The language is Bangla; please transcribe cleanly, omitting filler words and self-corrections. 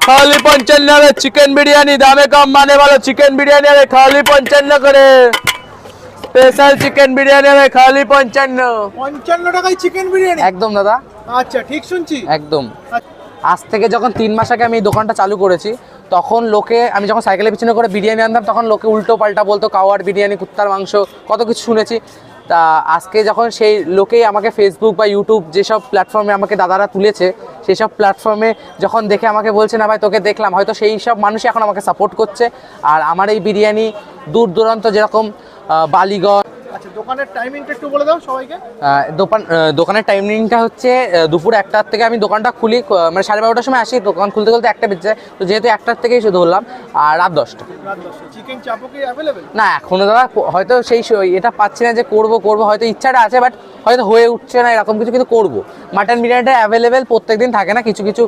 खाली 55 में चिकन बिरयानी दामे कम आने वाला चिकन बिरयानी है खाली 55 करे स्पेशल चिकन बिरयानी है खाली 55 টাকায় চিকেন বিরিয়ানি একদম দাদা, আচ্ছা ঠিক শুনছি একদম। আজ থেকে যখন 3 মাস আগে আমি এই দোকানটা চালু করেছি, তখন লোকে, আমি যখন সাইকেলের পিছনে করে বিরিয়ানি আনতাম তখন লোকে উল্টো পাল্টা বলতো, কাওয়ার বিরিয়ানি, কুত্তার মাংস, কত কিছু শুনেছি। তা আজকে যখন সেই লোকেই আমাকে ফেসবুক বা ইউটিউব যেসব প্ল্যাটফর্মে আমাকে দাদারা তুলেছে, সেই সব প্ল্যাটফর্মে যখন দেখে আমাকে বলছে না ভাই তোকে দেখলাম, হয়তো সেই সব মানুষই এখন আমাকে সাপোর্ট করছে। আর আমার এই বিরিয়ানি দূর দূরান্ত যেরকম বালিগঞ্জ। আচ্ছা দোকানের টাইমিংটা একটু বলে দাও সবাইকে। দোকানের টাইমিংটা হচ্ছে দুপুর 1টার থেকে আমি দোকানটা খুলি, মানে 12:30টার সময় আসি, দোকান খুলতে খুলতে 1টা বেজে যায়। তো যেহেতু 1টার থেকেই শুধু ধরলাম, আর রাত 10টা। চিকেন চাপও কি অ্যাভেলেবেল? না এখনো দাদা, হয়তো সেই এটা পাচ্ছি না যে করব হয়তো ইচ্ছাটা আছে, বাট হয়তো হয়ে উঠছে না এরকম কিছু, কিন্তু করবো। মাটন বিরিয়ানিটা অ্যাভেলেবেল প্রত্যেকদিন থাকে না, কিছু কিছু